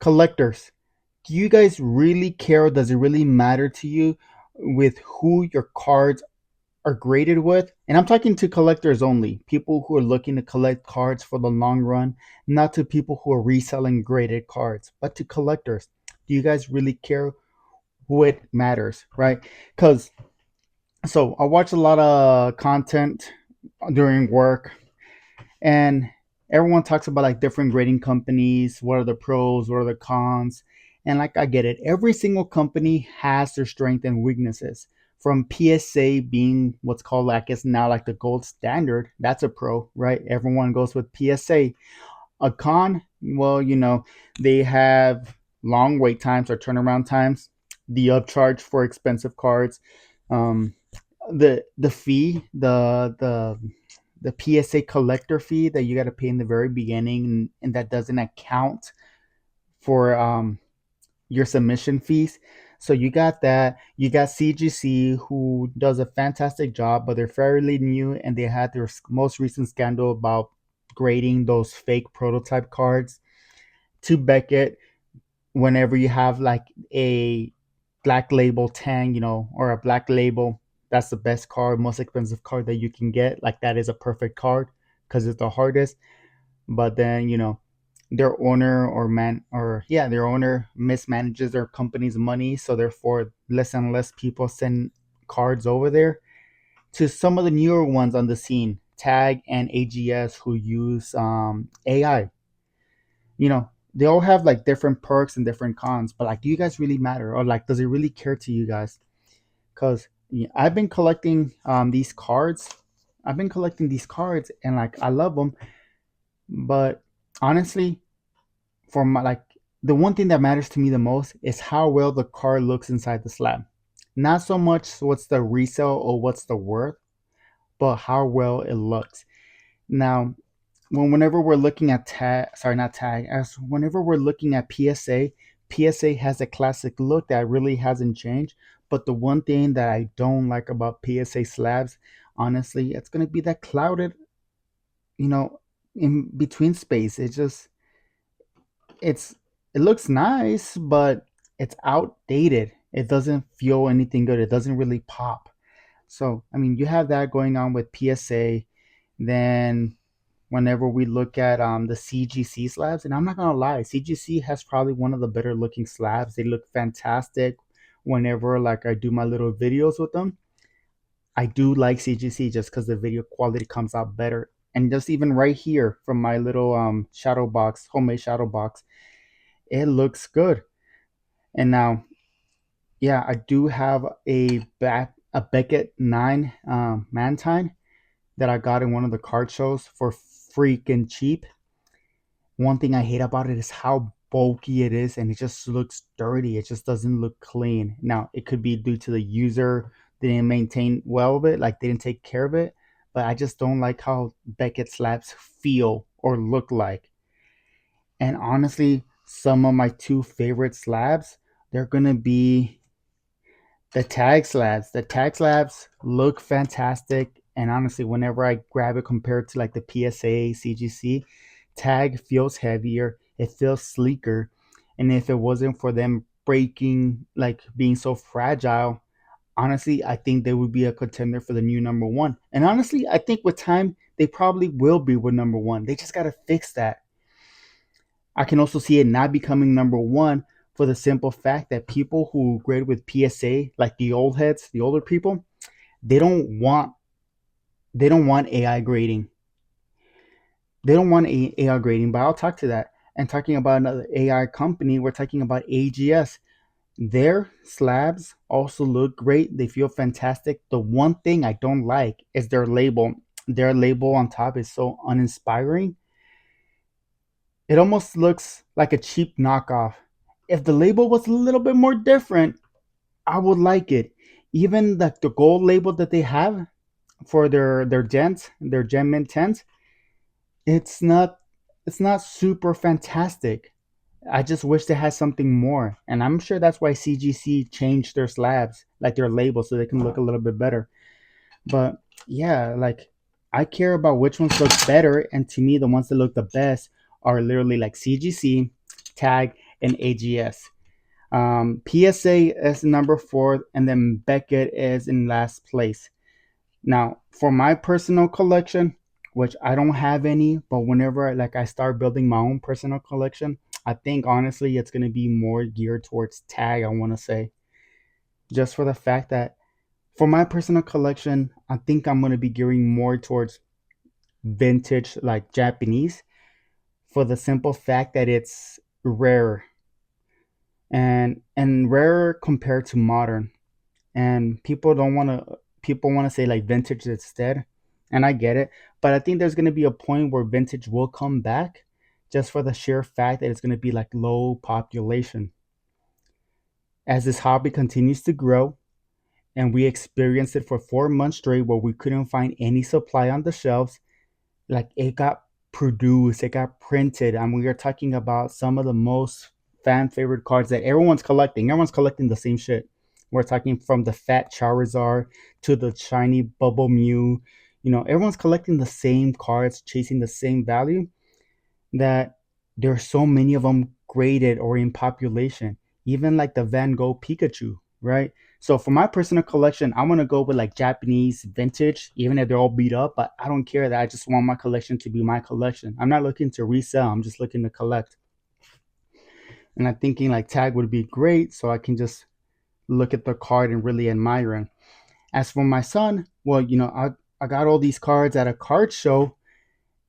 Collectors, do you guys really care? Does it really matter to you with who your cards are graded with? And I'm talking to collectors only, people who are looking to collect cards for the long run, not to people who are reselling graded cards, but to collectors. Do you guys really care who it matters, right? Because so I watch a lot of content during work, and everyone talks about like different grading companies, what are the pros, what are the cons. And like, I get it, every single company has their strengths and weaknesses. From PSA being what's called, like, it's now like the gold standard, that's a pro, right? Everyone goes with PSA. A con, well, they have long wait times or turnaround times, the upcharge for expensive cards, um, the fee, the PSA collector fee that you got to pay in the very beginning, and that doesn't account for your submission fees. So you got that. You got CGC, who does a fantastic job, but they're fairly new, and they had their most recent scandal about grading those fake prototype cards. To Beckett, whenever you have like a black label Tang, or a black label, that's the best card, most expensive card that you can get. Like, that is a perfect card because it's the hardest. But then, their owner or man or yeah, their owner mismanages their company's money, so therefore less and less people send cards over there. To some of the newer ones on the scene, Tag and AGS, who use AI, they all have like different perks and different cons, but like, do you guys really matter, or like, does it really care to you guys? Because I've been collecting these cards. I've been collecting these cards, and like, I love them, but honestly, for my, like, the one thing that matters to me the most is how well the card looks inside the slab. Not so much what's the resale or what's the worth, but how well it looks. Now, whenever we're looking at tag, sorry, not tag, as whenever we're looking at PSA has a classic look that really hasn't changed. But the one thing that I don't like about PSA slabs, honestly, it's gonna be that clouded, you know, in between space. It's it looks nice, but it's outdated. It doesn't feel anything good. It doesn't really pop. So, I mean, you have that going on with PSA. Then whenever we look at the CGC slabs, and I'm not gonna lie, CGC has probably one of the better looking slabs. They look fantastic whenever like I do my little videos with them. I do like CGC just because the video quality comes out better. And just even right here from my little shadow box, homemade shadow box, it looks good. And now, yeah, I do have a Beckett 9 Mantine that I got in one of the card shows for freaking cheap. One thing I hate about it is how bulky it is, and it just looks dirty. It just doesn't look clean. Now, it could be due to the user didn't maintain well of it, like they didn't take care of it. But I just don't like how Beckett slabs feel or look like. And honestly, some of my two favorite slabs, they're gonna be the tag slabs. The tag slabs look fantastic, and honestly, whenever I grab it compared to like the PSA, CGC, tag feels heavier. It feels sleeker, and if it wasn't for them breaking, like being so fragile, honestly, I think they would be a contender for the new number one. And honestly, I think with time, they probably will be with number one. They just gotta fix that. I can also see it not becoming number one for the simple fact that people who grade with PSA, like the old heads, the older people, they don't want they don't want AI grading. They don't want AI grading, but I'll talk to that. And talking about another AI company, we're talking about AGS. Their slabs also look great. They feel fantastic. The one thing I don't like is their label. Their label on top is so uninspiring. It almost looks like a cheap knockoff. If the label was a little bit more different, I would like it. Even the gold label that they have for their gens, their Gem Mint 10s, it's not it's not super fantastic. I just wish they had something more. And I'm sure that's why CGC changed their slabs, like their label, so they can look a little bit better. But yeah, like, I care about which ones look better, and to me, the ones that look the best are literally like CGC, Tag, and AGS. PSA is number four, and then Beckett is in last place. Now, for my personal collection, which I don't have any, but whenever like I start building my own personal collection, I think honestly it's gonna be more geared towards tag. I want to say just for the fact that for my personal collection, I think I'm gonna be gearing more towards vintage, like Japanese, for the simple fact that it's rare and rarer compared to modern. And people want to say like vintage instead, and I get it, but I think there's going to be a point where vintage will come back just for the sheer fact that it's going to be like low population as this hobby continues to grow. And we experienced it for 4 months straight where we couldn't find any supply on the shelves. Like it got produced, it got printed, and we are talking about some of the most fan favorite cards that everyone's collecting. Everyone's collecting the same shit. We're talking from the fat Charizard to the shiny Bubble Mew. Everyone's collecting the same cards, chasing the same value. That there are so many of them graded or in population. Even like the Van Gogh Pikachu, right? So for my personal collection, I'm gonna go with like Japanese vintage, even if they're all beat up. But I don't care that. I just want my collection to be my collection. I'm not looking to resell. I'm just looking to collect. And I'm thinking like tag would be great, so I can just look at the card and really admire it. As for my son, well, I got all these cards at a card show,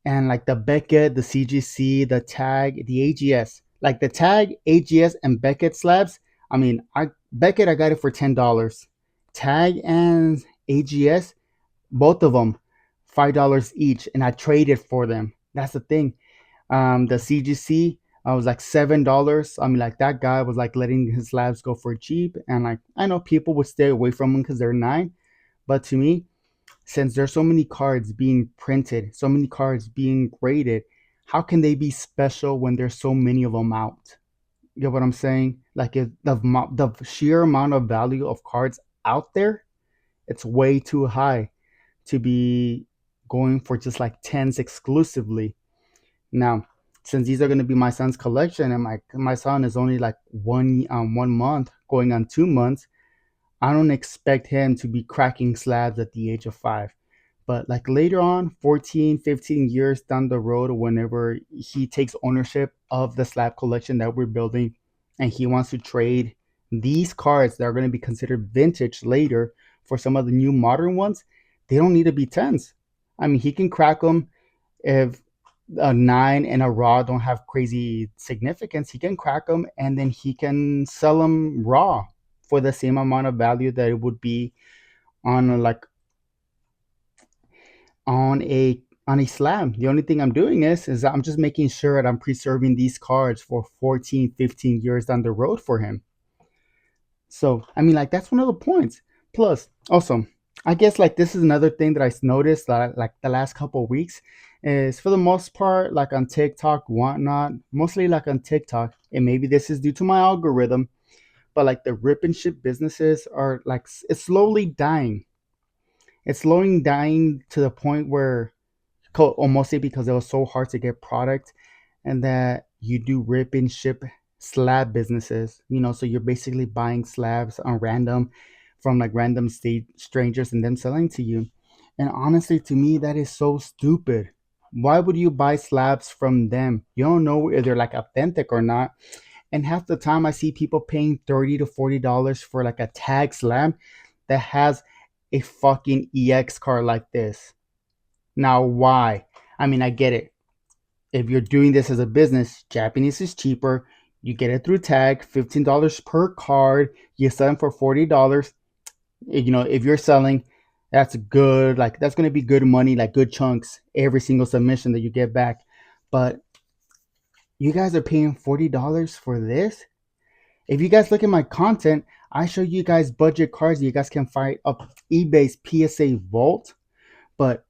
and like the Beckett, the CGC, the tag, the AGS, like the tag, AGS, and Beckett slabs. I mean, I Beckett I got it for $10. Tag and AGS, both of them, $5 each, and I traded for them. That's the thing. The CGC, I was like $7. I mean, like that guy was like letting his slabs go for cheap, and like I know people would stay away from them because they're nine, but to me, since there's so many cards being printed, so many cards being graded, how can they be special when there's so many of them out? You get what I'm saying? Like if the sheer amount of value of cards out there, it's way too high to be going for just like tens exclusively. Now, since these are going to be my son's collection, and my son is only like 1 month going on 2 months, I don't expect him to be cracking slabs at the age of 5. But like later on, 14, 15 years down the road, whenever he takes ownership of the slab collection that we're building and he wants to trade these cards that are going to be considered vintage later for some of the new modern ones, they don't need to be 10s. I mean, he can crack them if a 9 and a raw don't have crazy significance. He can crack them and then he can sell them raw for the same amount of value that it would be on on a slab. The only thing I'm doing is I'm just making sure that I'm preserving these cards for 14, 15 years down the road for him. So I mean, like that's one of the points. Plus, also, I guess like this is another thing that I noticed that like the last couple of weeks is for the most part like on TikTok, whatnot, mostly like on TikTok, and maybe this is due to my algorithm, but like the rip and ship businesses are like it's slowly dying. It's slowly dying to the point where almost because it was so hard to get product, and that you do rip and ship slab businesses, so you're basically buying slabs on random from like random state strangers and then selling to you. And honestly, to me that is so stupid. Why would you buy slabs from them? You don't know if they're like authentic or not. And half the time I see people paying $30 to $40 for like a tag slab that has a fucking EX card like this. Now, why? I mean, I get it. If you're doing this as a business, Japanese is cheaper. You get it through tag, $15 per card. You sell them for $40. If you're selling, that's good. Like, that's going to be good money, like good chunks, every single submission that you get back. But you guys are paying $40 for this? If you guys look at my content, I show you guys budget cards you guys can find up eBay's PSA vault. But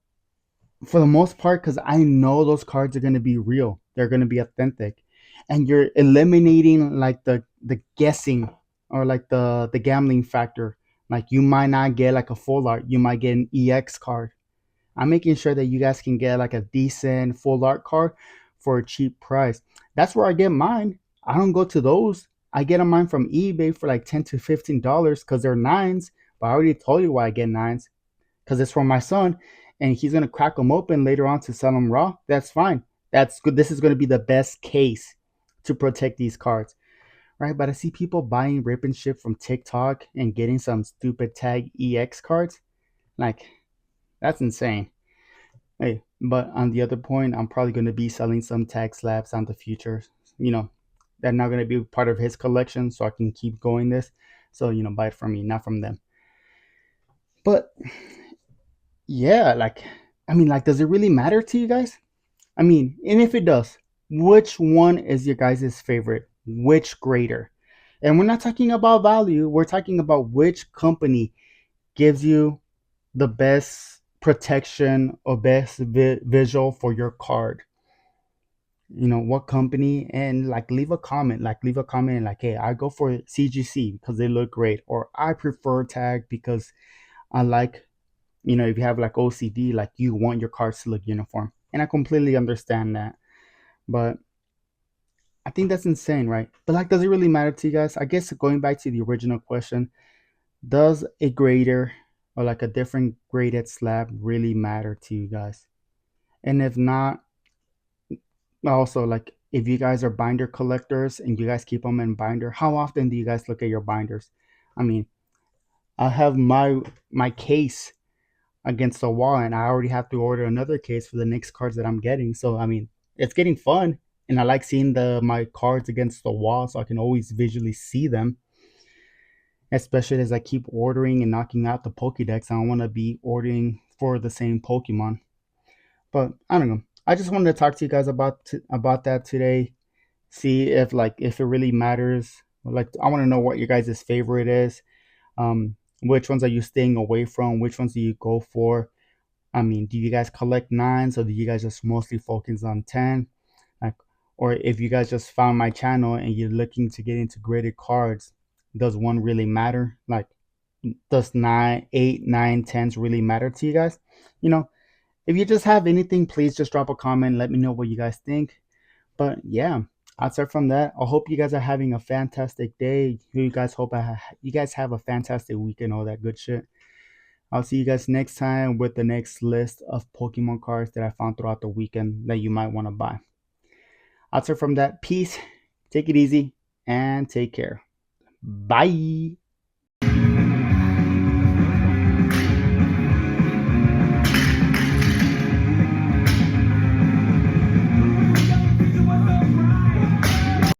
for the most part, because I know those cards are going to be real, they're going to be authentic, and you're eliminating like the guessing or like the gambling factor. Like you might not get like a full art, you might get an EX card. I'm making sure that you guys can get like a decent full art card for a cheap price. That's where I get mine. I don't go to those. I get on mine from eBay for like $10 to $15 because they're nines. But I already told you why I get nines, because it's from my son, and he's gonna crack them open later on to sell them raw. That's fine. That's good. This is gonna be the best case to protect these cards, right? But I see people buying rip and ship from TikTok and getting some stupid tag EX cards. Like, that's insane. Hey, but on the other point, I'm probably going to be selling some tag slabs on the future. You know, they're not going to be part of his collection, so I can keep going this. So, buy it from me, not from them. But yeah, like, I mean, like, does it really matter to you guys? I mean, and if it does, which one is your guys' favorite? Which grader? And we're not talking about value, we're talking about which company gives you the best protection or best visual for your card. What company, and like leave a comment like, hey, I go for CGC because they look great, or I prefer tag because I like, if you have like OCD, like you want your cards to look uniform, and I completely understand that. But I think that's insane, right? But like, does it really matter to you guys? I guess going back to the original question, does a grader or like a different graded slab really matter to you guys? And if not, also, like, if you guys are binder collectors and you guys keep them in binder, how often do you guys look at your binders? I mean, I have my case against the wall, and I already have to order another case for the next cards that I'm getting. So I mean, it's getting fun, and I like seeing the my cards against the wall, so I can always visually see them. Especially as I keep ordering and knocking out the Pokédex, I don't want to be ordering for the same Pokemon. But I don't know. I just wanted to talk to you guys about that today. See if it really matters. Like, I want to know what your guys' favorite is. Which ones are you staying away from? Which ones do you go for? I mean, do you guys collect nines, or do you guys just mostly focus on 10? Like, or if you guys just found my channel and you're looking to get into graded cards, does one really matter? Like, does 9, 8, 9, tens really matter to you guys? You know, if you just have anything, please just drop a comment. Let me know what you guys think. But yeah, outside from that, I hope you guys are having a fantastic day. You guys have a fantastic weekend, all that good shit. I'll see you guys next time with the next list of Pokemon cards that I found throughout the weekend that you might want to buy. Outside from that, peace, take it easy, and take care. Bye.